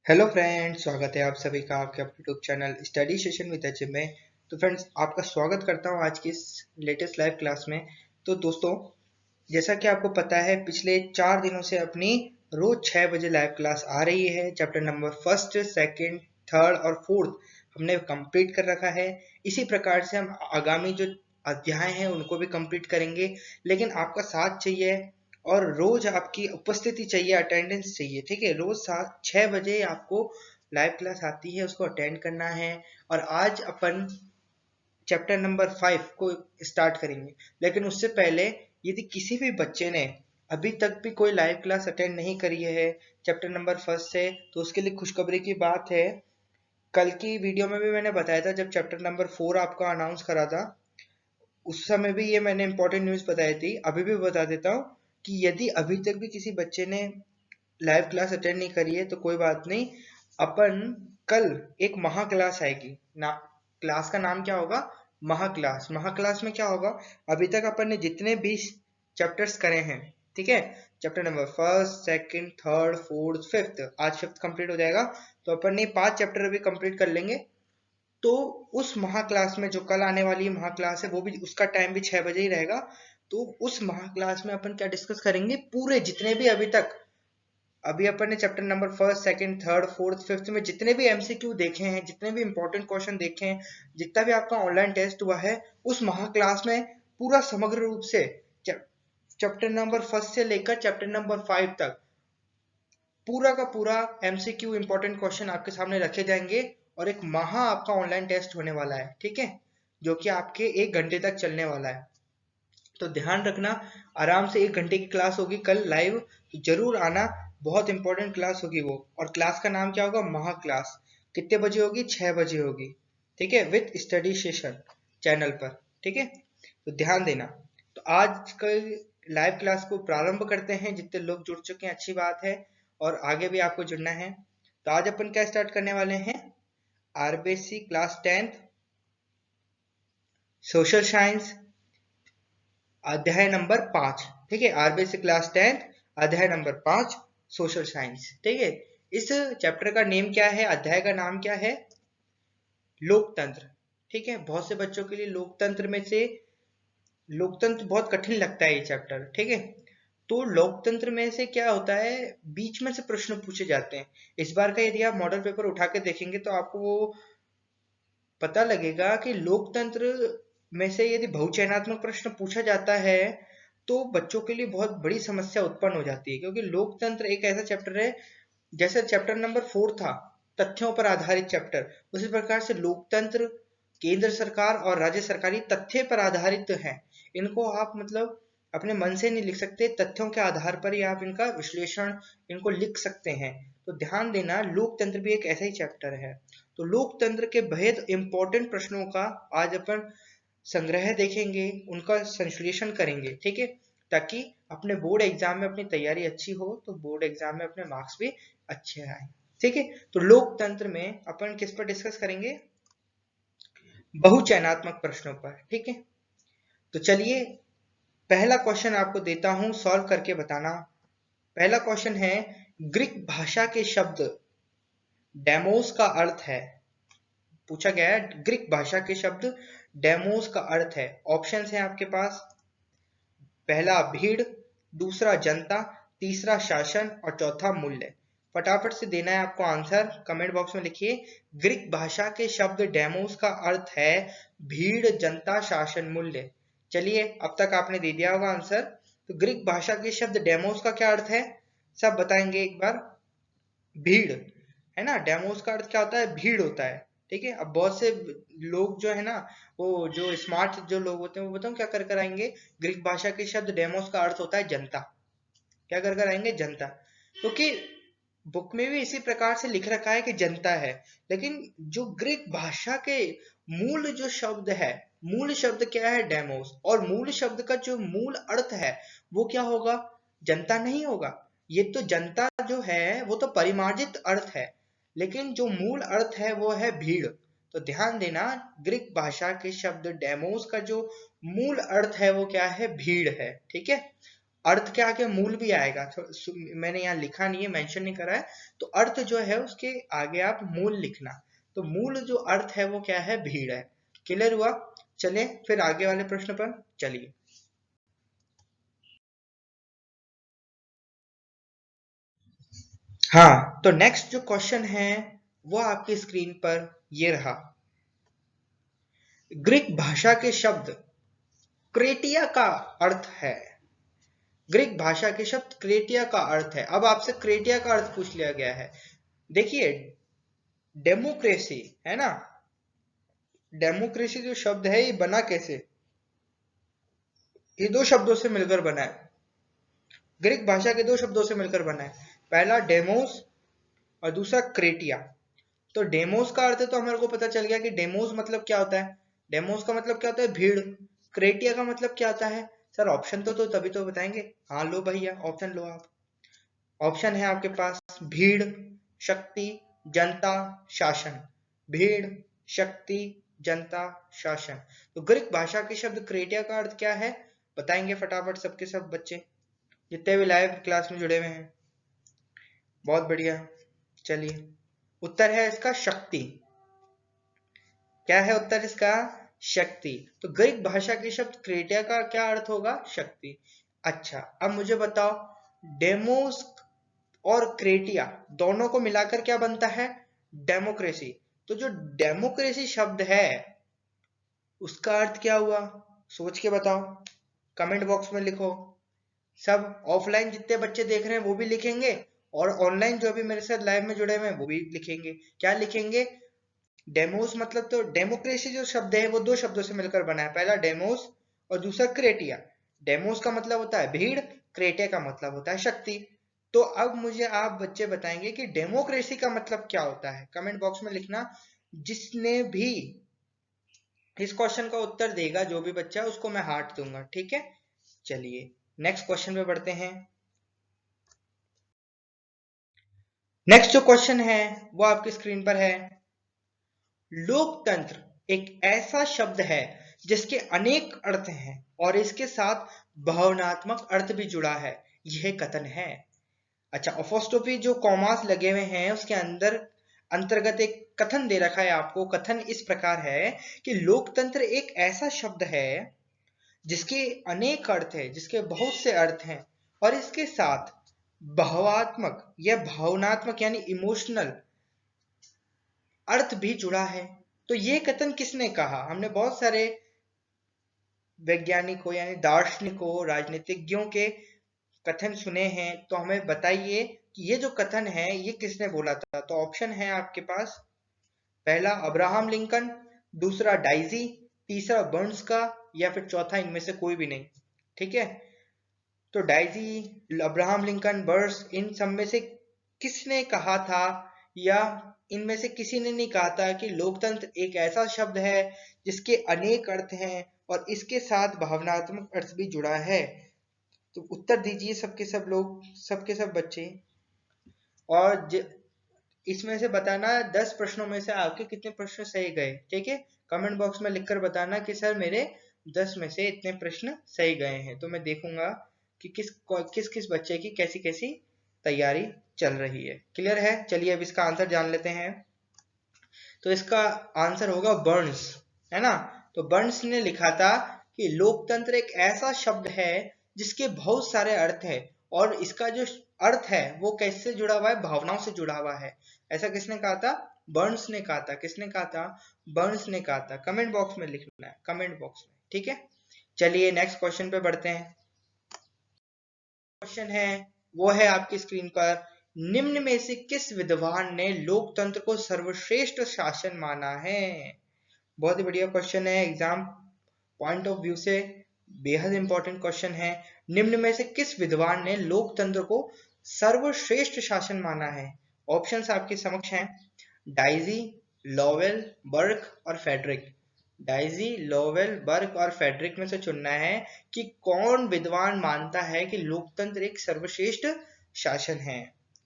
Hello friends, स्वागत है आप सभी का आपके अपने YouTube channel study session with H में। तो फ्रेंड्स, आपका स्वागत करता हूं आज की इस लेटेस्ट लाइव क्लास में। तो दोस्तों, जैसा कि आपको पता है, पिछले 4 दिनों से अपनी रोज 6 बजे लाइव क्लास आ रही है। Chapter number first, second, third और फोर्थ हमने कंप्लीट कर रखा है। इसी प्रकार से हम आगामी जो अध्याय हैं उनको भी कंप्लीट करेंगे, लेकिन आपका साथ चाहिए और रोज आपकी उपस्थिति चाहिए, अटेंडेंस चाहिए। ठीक है, रोज 6 बजे आपको लाइव क्लास आती है, उसको अटेंड करना है। और आज अपन चैप्टर नंबर 5 को स्टार्ट करेंगे, लेकिन उससे पहले यदि किसी भी बच्चे ने अभी तक भी कोई लाइव क्लास अटेंड नहीं करी है चैप्टर नंबर फर्स्ट से, तो उसके लिए खुशखबरी की बात है। कल की वीडियो में भी मैंने बताया था, जब चैप्टर नंबर 4 आपका अनाउंस करा था, उस समय भी ये मैंने इंपॉर्टेंट न्यूज बताई थी। अभी भी बता देता हूँ कि यदि अभी तक भी किसी बच्चे ने लाइव क्लास अटेंड नहीं करी है तो कोई बात नहीं, अपन कल एक महा क्लास आएगी ना। क्लास का नाम क्या होगा? महा क्लास। महा क्लास में क्या होगा? अभी तक अपन ने जितने भी चैप्टर्स करे हैं, ठीक है, chapter number first, second, third, fourth, fifth, आज फिफ्थ कंप्लीट हो जाएगा। तो अपन ने 5 चैप्टर अभी कंप्लीट कर लेंगे। तो उस महा क्लास में जो कल आने वाली महा क्लास है, वो भी, उसका टाइम भी 6 बजे ही रहेगा। तो उस महा क्लास में अपन क्या डिस्कस करेंगे? पूरे जितने भी अभी अपन ने chapter number first, second, third, fourth, fifth में जितने भी एमसीक्यू देखे हैं, जितने भी इंपॉर्टेंट क्वेश्चन देखे हैं, जितना भी आपका ऑनलाइन टेस्ट हुआ है, उस महा क्लास में पूरा समग्र रूप से चैप्टर नंबर फर्स्ट से लेकर चैप्टर नंबर 5 तक पूरा का पूरा एमसीक्यू इंपॉर्टेंट क्वेश्चन आपके सामने रखे जाएंगे। और एक महा आपका ऑनलाइन टेस्ट होने वाला है, ठीक है, जो कि आपके 1 घंटे तक चलने वाला है। तो ध्यान रखना, आराम से 1 घंटे की क्लास होगी कल लाइव, तो जरूर आना। बहुत इंपॉर्टेंट क्लास होगी वो। और क्लास का नाम क्या होगा? महा क्लास। कितने बजे होगी? 6 बजे होगी, ठीक है, विथ स्टडी सेशन चैनल पर, ठीक है। तो ध्यान देना। तो आज कल लाइव क्लास को प्रारंभ करते हैं। जितने लोग जुड़ चुके हैं, अच्छी बात है, और आगे भी आपको जुड़ना है। तो आज अपन क्या स्टार्ट करने वाले हैं? RBSC class 10th social science, अध्याय नंबर 5, ठीक है। आरबीएससी क्लास 10th अध्याय नंबर 5, सोशल साइंस, ठीक है। इस चैप्टर का नेम क्या है? अध्याय का नाम क्या है? लोकतंत्र, ठीक है। बहुत से बच्चों के लिए लोकतंत्र बहुत कठिन लगता है ये चैप्टर, ठीक है। तो लोकतंत्र में से क्या होता है, बीच में से प्रश्न पूछे जाते हैं। इस बार का यदि आप मॉडल पेपर उठा के देखेंगे तो आपको वो पता लगेगा कि लोकतंत्र में से यदि बहुचयनात्मक प्रश्न पूछा जाता है तो बच्चों के लिए बहुत बड़ी समस्या उत्पन्न हो जाती है, क्योंकि लोकतंत्र एक ऐसा चैप्टर है, जैसे चैप्टर नंबर 4 था तथ्यों पर आधारित चैप्टर, उसी प्रकार से लोकतंत्र केंद्र सरकार और राज्य सरकारी तथ्य पर आधारित है। इनको आप मतलब अपने मन से नहीं लिख सकते, तथ्यों के आधार पर ही आप इनका विश्लेषण इनको लिख सकते हैं। तो ध्यान देना, लोकतंत्र भी एक ऐसा ही चैप्टर है। तो लोकतंत्र के बेहद इंपॉर्टेंट प्रश्नों का आज अपन संग्रह देखेंगे, उनका संश्लेषण करेंगे, ठीक है, ताकि अपने बोर्ड एग्जाम में अपनी तैयारी अच्छी हो, तो बोर्ड एग्जाम में अपने मार्क्स भी अच्छे आए, ठीक है। तो लोकतंत्र में अपन किस पर डिस्कस करेंगे? बहुचयनात्मक प्रश्नों पर, ठीक है। तो चलिए, पहला क्वेश्चन आपको देता हूं, सॉल्व करके बताना। पहला क्वेश्चन है, ग्रीक भाषा के शब्द डेमोस का अर्थ है। पूछा गया है, ग्रीक भाषा के शब्द डेमोस का अर्थ है। ऑप्शन है आपके पास, पहला भीड़, दूसरा जनता, तीसरा शासन और चौथा मूल्य। फटाफट से देना है आपको आंसर, कमेंट बॉक्स में लिखिए। ग्रीक भाषा के शब्द डेमोस का अर्थ है भीड़, जनता, शासन, मूल्य। चलिए, अब तक आपने दे दिया होगा आंसर। तो ग्रीक भाषा के शब्द डेमोस का क्या अर्थ है? सब बताएंगे एक बार। भीड़, है ना। डेमोस का अर्थ क्या होता है? भीड़ होता है, ठीक है। अब बहुत से लोग जो है ना, वो जो स्मार्ट जो लोग होते हैं, वो बताऊं क्या कर कर आएंगे? ग्रीक भाषा के शब्द डेमोस का अर्थ होता है जनता। क्या कर कर आएंगे? जनता। क्योंकि बुक में भी इसी प्रकार से लिख रखा है कि जनता है, लेकिन जो ग्रीक भाषा के मूल जो शब्द है, मूल शब्द क्या है? डेमोस। और मूल शब्द का जो मूल अर्थ है वो क्या होगा? जनता नहीं होगा। ये तो जनता जो है वो तो परिमार्जित अर्थ है, लेकिन जो मूल अर्थ है वो है भीड़। तो ध्यान देना, ग्रीक भाषा के शब्द डेमोस का जो मूल अर्थ है वो क्या है? भीड़ है, ठीक है। अर्थ के आगे मूल भी आएगा, तो मैंने यहाँ लिखा नहीं है, मेंशन नहीं करा है, तो अर्थ जो है उसके आगे आप मूल लिखना। तो मूल जो अर्थ है वो क्या है, भीड़ है। क्लियर हुआ? चलिए फिर आगे वाले प्रश्न पर चलिए। हाँ, तो नेक्स्ट जो क्वेश्चन है वो आपकी स्क्रीन पर ये रहा। ग्रीक भाषा के शब्द क्रेटिया का अर्थ है। ग्रीक भाषा के शब्द क्रेटिया का अर्थ है। अब आपसे क्रेटिया का अर्थ पूछ लिया गया है। देखिए, डेमोक्रेसी है ना, डेमोक्रेसी जो शब्द है ये बना कैसे, ये दो शब्दों से मिलकर बना है। ग्रीक भाषा के दो शब्दों से मिलकर बना है। पहला डेमोस और दूसरा क्रेटिया। तो डेमोस का अर्थ तो हमारे को पता चल गया कि डेमोस मतलब क्या होता है। डेमोस का मतलब क्या होता है, भीड़। क्रेटिया का मतलब क्या होता है? सर ऑप्शन तो तभी तो बताएंगे। हाँ लो भैया, ऑप्शन लो आप। ऑप्शन है आपके पास भीड़, शक्ति, जनता, शासन। भीड़, शक्ति, जनता, शासन। तो ग्रीक भाषा के शब्द क्रेटिया का अर्थ क्या है, बताएंगे फटाफट सबके सब बच्चे जितने भी लाइव क्लास में जुड़े हुए हैं। बहुत बढ़िया, चलिए उत्तर है इसका शक्ति। क्या है उत्तर इसका? शक्ति। तो ग्रीक भाषा के शब्द क्रेटिया का क्या अर्थ होगा? शक्ति। अच्छा, अब मुझे बताओ, डेमोस और क्रेटिया दोनों को मिलाकर क्या बनता है? डेमोक्रेसी। तो जो डेमोक्रेसी शब्द है उसका अर्थ क्या हुआ, सोच के बताओ, कमेंट बॉक्स में लिखो। सब ऑफलाइन जितने बच्चे देख रहे हैं वो भी लिखेंगे, और ऑनलाइन जो भी मेरे साथ लाइव में जुड़े हुए हैं वो भी लिखेंगे। क्या लिखेंगे? डेमोस मतलब, तो डेमोक्रेसी जो शब्द है वो दो शब्दों से मिलकर बना है, पहला डेमोस और दूसरा क्रेटिया। डेमोस का मतलब होता है भीड़, क्रेटिया का मतलब होता है शक्ति। तो अब मुझे आप बच्चे बताएंगे कि डेमोक्रेसी का मतलब क्या होता है, कमेंट बॉक्स में लिखना। जिसने भी इस क्वेश्चन का उत्तर देगा, जो भी बच्चा, उसको मैं हार्ट दूंगा, ठीक है। चलिए नेक्स्ट क्वेश्चन पे बढ़ते हैं। नेक्स्ट जो क्वेश्चन है वो आपकी स्क्रीन पर है। लोकतंत्र एक ऐसा शब्द है जिसके अनेक अर्थ हैं और इसके साथ भावनात्मक अर्थ भी जुड़ा है, यह कथन है। अच्छा, अपोस्ट्रोफी जो कॉमास लगे हुए हैं उसके अंदर अंतर्गत एक कथन दे रखा है आपको। कथन इस प्रकार है कि लोकतंत्र एक ऐसा शब्द है जिसके अनेक अर्थ है, जिसके बहुत से अर्थ हैं, और इसके साथ भावात्मक या भावनात्मक यानी इमोशनल अर्थ भी जुड़ा है। तो ये कथन किसने कहा? हमने बहुत सारे वैज्ञानिकों यानी दार्शनिकों, राजनीतिज्ञों के कथन सुने हैं, तो हमें बताइए कि ये जो कथन है ये किसने बोला था। तो ऑप्शन है आपके पास, पहला अब्राहम लिंकन, दूसरा डाइजी, तीसरा बर्न्स का, या फिर चौथा इनमें से कोई भी नहीं। ठीक है, तो डाइजी, अब्राहम लिंकन, बर्न्स, इन सब में से किसने कहा था, या इनमें से किसी ने नहीं कहा था कि लोकतंत्र एक ऐसा शब्द है जिसके अनेक अर्थ हैं और इसके साथ भावनात्मक अर्थ भी जुड़ा है। तो उत्तर दीजिए सबके सब लोग, सबके सब बच्चे। और इसमें से बताना 10 प्रश्नों में से आपके कितने प्रश्न सही गए, ठीक है। कमेंट बॉक्स में लिखकर बताना कि सर मेरे 10 में से इतने प्रश्न सही गए हैं, तो मैं देखूंगा कि किस किस बच्चे की कैसी कैसी तैयारी चल रही है। क्लियर है? चलिए अब इसका आंसर जान लेते हैं। तो इसका आंसर होगा बर्न्स, है ना। तो बर्न्स ने लिखा था कि लोकतंत्र एक ऐसा शब्द है जिसके बहुत सारे अर्थ है, और इसका जो अर्थ है वो कैसे जुड़ा हुआ है? भावनाओं से जुड़ा हुआ है। ऐसा किसने कहा था? बर्न्स ने कहा था। किसने कहा था? बर्न्स ने कहा था। कमेंट बॉक्स में लिखना है, कमेंट बॉक्स में, ठीक है। चलिए नेक्स्ट क्वेश्चन पे बढ़ते हैं। क्वेश्चन है वो है आपकी स्क्रीन पर, निम्न में से किस विद्वान ने लोकतंत्र को सर्वश्रेष्ठ शासन माना है? बहुत ही बढ़िया क्वेश्चन है, एग्जाम पॉइंट ऑफ व्यू से बेहद इंपॉर्टेंट क्वेश्चन है। निम्न में से किस विद्वान ने लोकतंत्र को सर्वश्रेष्ठ शासन माना है? ऑप्शंस आपके समक्ष हैं, डाइजी, लोवेल, बर्क और फेडरिक। डाइजी, लोवेल, बर्क और फेडरिक में से चुनना है कि कौन विद्वान मानता है कि लोकतंत्र एक सर्वश्रेष्ठ शासन है।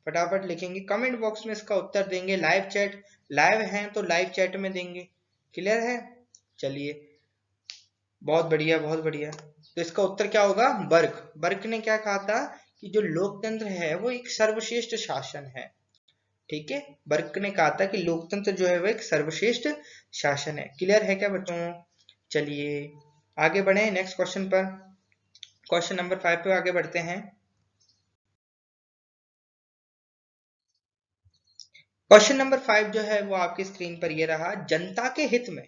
फटाफट लिखेंगे, कमेंट बॉक्स में इसका उत्तर देंगे। लाइव चैट, लाइव हैं तो लाइव चैट में देंगे। क्लियर है? चलिए बहुत बढ़िया, बहुत बढ़िया। तो इसका उत्तर क्या होगा? बर्क। बर्क ने क्या कहा था कि जो लोकतंत्र है वो एक सर्वश्रेष्ठ शासन है। ठीक है, बर्क ने कहा था कि लोकतंत्र जो है वो एक सर्वश्रेष्ठ शासन है। क्लियर है क्या बच्चों? चलिए आगे बढ़े नेक्स्ट क्वेश्चन पर। क्वेश्चन नंबर 5 पे आगे बढ़ते हैं। क्वेश्चन नंबर 5 जो है वो आपकी स्क्रीन पर ये रहा। जनता के हित में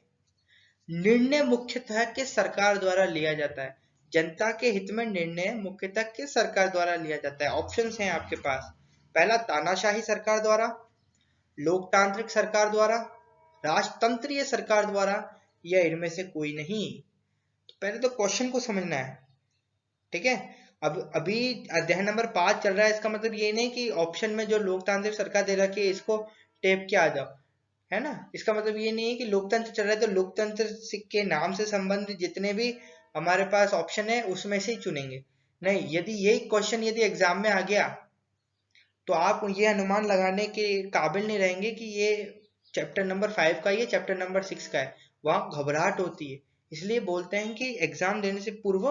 निर्णय मुख्यतः किस सरकार द्वारा लिया जाता है? जनता के हित में निर्णय मुख्यतः किस सरकार द्वारा लिया जाता है? ऑप्शंस हैं आपके पास। पहला, तानाशाही सरकार द्वारा, लोकतांत्रिक सरकार द्वारा, राजतंत्रीय सरकार द्वारा, या इनमें से कोई नहीं। तो पहले तो क्वेश्चन को समझना है। ठीक है, अब अभी अध्याय नंबर 5 चल रहा है, इसका मतलब ये नहीं कि ऑप्शन में जो लोकतांत्रिक सरकार दे रखी है इसको टेप के आ जाओ, है ना। इसका मतलब ये नहीं है कि लोकतंत्र चल रहा है तो लोकतंत्र के नाम से संबंधित जितने भी हमारे पास ऑप्शन है उसमें से ही चुनेंगे। नहीं, यदि यही क्वेश्चन यदि एग्जाम में आ गया तो आप ये अनुमान लगाने के काबिल नहीं रहेंगे कि ये चैप्टर नंबर 5 का, ये चैप्टर नंबर 6 का है। वहां घबराहट होती है। इसलिए बोलते हैं कि एग्जाम देने से पूर्व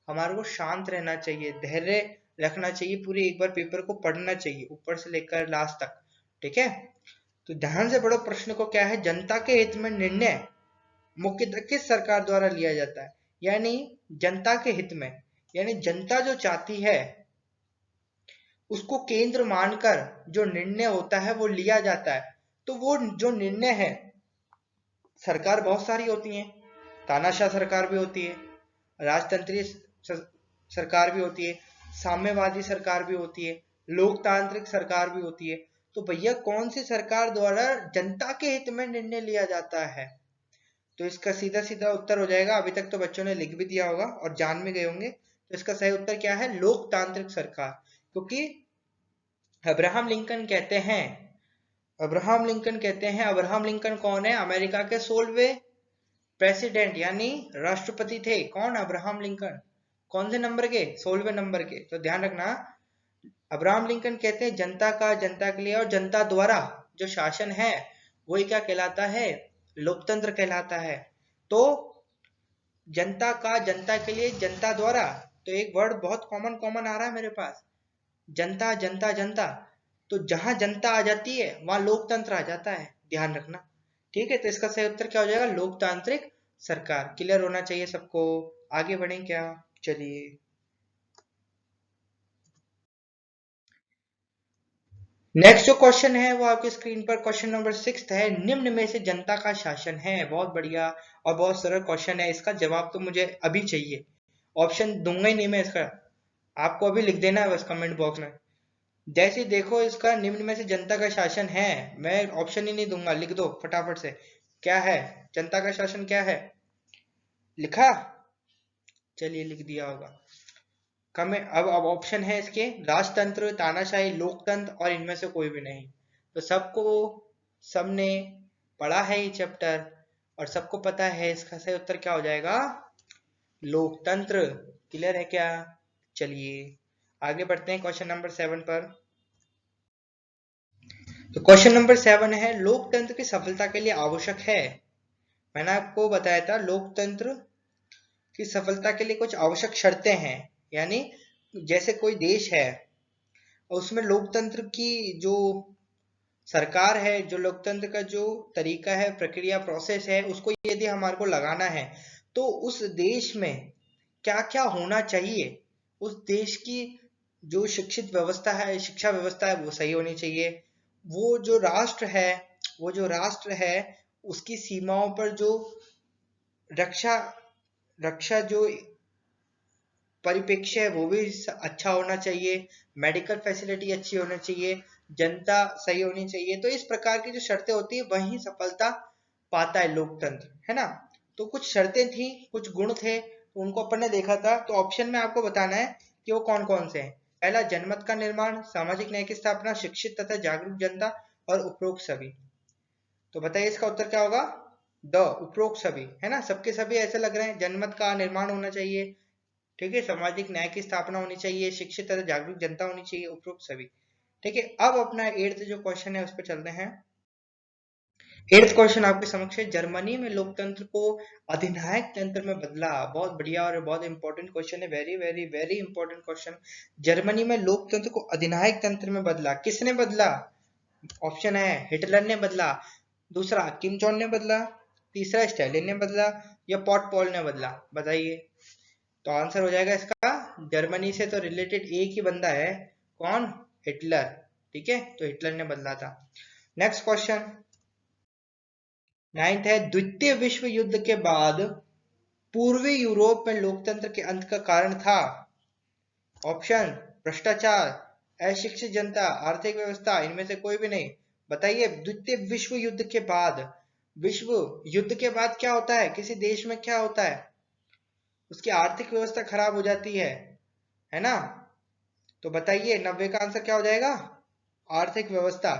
हमारे को शांत रहना चाहिए, धैर्य रखना चाहिए, पूरे एक बार पेपर को पढ़ना चाहिए ऊपर से लेकर लास्ट तक। ठीक है, तो ध्यान से पढ़ो प्रश्न को। क्या है? जनता के हित में निर्णय मुख्यतः किस सरकार द्वारा लिया जाता है? यानी जनता के हित में, यानी जनता जो चाहती है उसको केंद्र मानकर जो निर्णय होता है वो लिया जाता है। तो वो जो निर्णय है, सरकार बहुत सारी होती है, तानाशाह सरकार भी होती है, राजतंत्रीय सरकार भी होती है, साम्यवादी सरकार भी होती है, लोकतांत्रिक सरकार भी होती है। तो भैया कौन सी सरकार द्वारा जनता के हित में निर्णय लिया जाता है? तो इसका सीधा सीधा उत्तर हो जाएगा, अभी तक तो बच्चों ने लिख भी दिया होगा और जान भी गए होंगे। तो इसका सही उत्तर क्या है? लोकतांत्रिक सरकार। क्योंकि अब्राहम लिंकन कहते हैं, अब्राहम लिंकन कौन है? अमेरिका के 16वें प्रेसिडेंट यानी राष्ट्रपति थे। कौन? Abraham Lincoln. कौन से नंबर के? 16वें नंबर के। तो ध्यान रखना, अब्राहम लिंकन कहते हैं जनता का, जनता के लिए और जनता द्वारा जो शासन है वही क्या कहलाता है? लोकतंत्र कहलाता है। तो जनता का, जनता के लिए, जनता द्वारा, तो एक वर्ड बहुत कॉमन कॉमन आ रहा है मेरे पास, जनता जनता जनता। तो जहां जनता आ जाती है वहां लोकतंत्र आ जाता है, ध्यान रखना। ठीक है, तो इसका सही उत्तर क्या हो जाएगा? लोकतांत्रिक सरकार। क्लियर होना चाहिए सबको। आगे बढ़ें क्या? चलिए नेक्स्ट जो क्वेश्चन है वो आपकी स्क्रीन पर क्वेश्चन नंबर 6 है। निम्न में से जनता का शासन है। बहुत बढ़िया और बहुत सरल क्वेश्चन है। इसका जवाब तो मुझे अभी चाहिए, ऑप्शन दूंगा ही नहीं मैं इसका, आपको अभी लिख देना है बस कमेंट बॉक्स में। जैसे देखो इसका निम्न में से जनता का शासन है, मैं ऑप्शन ही नहीं दूंगा, लिख दो फटाफट से। क्या है जनता का शासन? क्या है? लिखा? चलिए लिख दिया होगा। कमेंट। अब ऑप्शन है इसके, राजतंत्र, तानाशाही, लोकतंत्र और इनमें से कोई भी नहीं। तो सबको, सबने पढ़ा है ये चैप्टर और सबको पता है इसका सही उत्तर क्या हो जाएगा? लोकतंत्र। क्लियर है क्या? चलिए आगे बढ़ते हैं क्वेश्चन नंबर 7 पर। तो क्वेश्चन नंबर 7 है, लोकतंत्र की सफलता के लिए आवश्यक है। मैंने आपको बताया था लोकतंत्र की सफलता के लिए कुछ आवश्यक शर्तें हैं। यानी जैसे कोई देश है और उसमें लोकतंत्र की जो सरकार है, जो लोकतंत्र का जो तरीका है, प्रक्रिया, प्रोसेस है, उसको यदि हमारे को लगाना है तो उस देश में क्या क्या होना चाहिए? उस देश की जो शिक्षित व्यवस्था है, शिक्षा व्यवस्था है, वो सही होनी चाहिए। वो जो राष्ट्र है, वो जो राष्ट्र है उसकी सीमाओं पर जो रक्षा रक्षा जो परिप्रेक्ष्य है वो भी अच्छा होना चाहिए। मेडिकल फैसिलिटी अच्छी होनी चाहिए, जनता सही होनी चाहिए। तो इस प्रकार की जो शर्तें होती है वहीं सफलता पाता है लोकतंत्र, है ना। तो कुछ शर्तें थी, कुछ गुण थे, तो उनको अपन ने देखा था। तो ऑप्शन में आपको बताना है कि वो कौन कौन से हैं। पहला, जनमत का निर्माण, सामाजिक न्याय की स्थापना, शिक्षित तथा जागरूक जनता और उपरोक्त सभी। तो बताइए इसका उत्तर क्या होगा? द उपरोक्त सभी, है ना। सबके सभी ऐसे लग रहे हैं। जनमत का निर्माण होना चाहिए, ठीक है, सामाजिक न्याय की स्थापना होनी चाहिए, शिक्षित तथा जागरूक जनता होनी चाहिए, उपरोक्त सभी। ठीक है, अब अपना 8th जो क्वेश्चन है उस पर चलते हैं। 8th क्वेश्चन आपके समक्ष है, जर्मनी में लोकतंत्र को अधिनायक तंत्र में बदला। बहुत बढ़िया और बहुत इंपॉर्टेंट क्वेश्चन है, very very very important question. Germany में लोकतंत्र को अधिनायक तंत्र में बदला, किसने बदला? ऑप्शन है हिटलर ने बदला, दूसरा किम जॉन ने बदला, तीसरा स्टालिन ने बदला, या पॉट पॉल ने बदला। बताइए। तो आंसर हो जाएगा इसका जर्मनी से तो रिलेटेड एक ही बंदा है, कौन? हिटलर। ठीक है, तो हिटलर ने बदला था। नेक्स्ट क्वेश्चन 9th है, द्वितीय विश्व युद्ध के बाद पूर्वी यूरोप में लोकतंत्र के अंत का कारण था। ऑप्शन भ्रष्टाचार, अशिक्षित जनता, आर्थिक व्यवस्था, इनमें से कोई भी नहीं। बताइए। द्वितीय विश्व युद्ध के बाद, विश्व युद्ध के बाद क्या होता है किसी देश में? क्या होता है? उसकी आर्थिक व्यवस्था खराब हो जाती है ना? तो बताइए 90 का आंसर क्या हो जाएगा? आर्थिक व्यवस्था।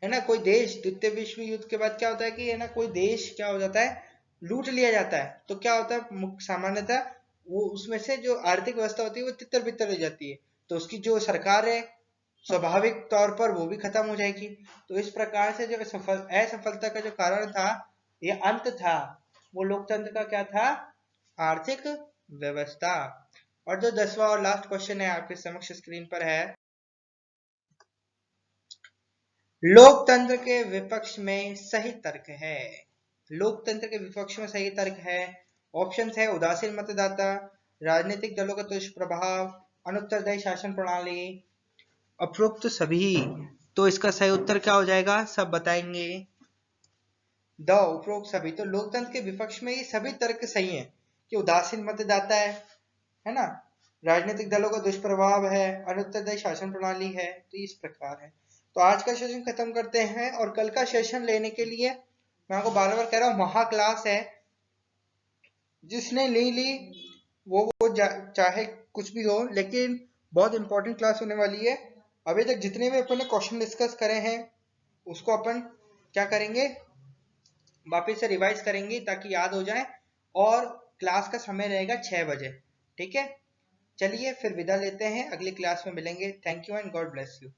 है ना? कोई देश द्वितीय विश्व युद्ध के बाद क्या होता है कि है ना, कोई देश क्या हो जाता है, लूट लिया जाता है। तो क्या होता है सामान्यतः, वो उसमें से जो आर्थिक व्यवस्था होती है वो तितर बितर हो जाती है, तो उसकी जो सरकार है स्वाभाविक तौर पर वो भी खत्म हो जाएगी। तो इस प्रकार से जो असफलता का जो कारण था, ये अंत था, वो लोकतंत्र का क्या था? आर्थिक व्यवस्था। और जो 10वां और लास्ट क्वेश्चन है आपके समक्ष स्क्रीन पर है, लोकतंत्र के विपक्ष में सही तर्क है। लोकतंत्र के विपक्ष में सही तर्क है। ऑप्शंस है उदासीन मतदाता, राजनीतिक दलों का दुष्प्रभाव, अनुत्तरदायी शासन प्रणाली, उपरोक्त सभी। तो इसका सही उत्तर क्या हो जाएगा, सब बताएंगे। द उपरोक्त सभी। तो लोकतंत्र के विपक्ष में ये सभी तर्क सही हैं कि उदासीन मतदाता है ना, राजनीतिक दलों का दुष्प्रभाव है, अनुत्तरदायी शासन प्रणाली है। तो इस प्रकार है। तो आज का सेशन खत्म करते हैं, और कल का सेशन लेने के लिए मैं आपको बार बार कह रहा हूँ, महा क्लास है, जिसने ली ली वो चाहे कुछ भी हो, लेकिन बहुत इंपॉर्टेंट क्लास होने वाली है। अभी तक जितने भी अपन ने क्वेश्चन डिस्कस करे हैं उसको अपन क्या करेंगे, वापस से रिवाइज करेंगे ताकि याद हो जाए। और क्लास का समय रहेगा 6 बजे। ठीक है, चलिए फिर विदा लेते हैं, अगली क्लास में मिलेंगे। Thank you and God bless you.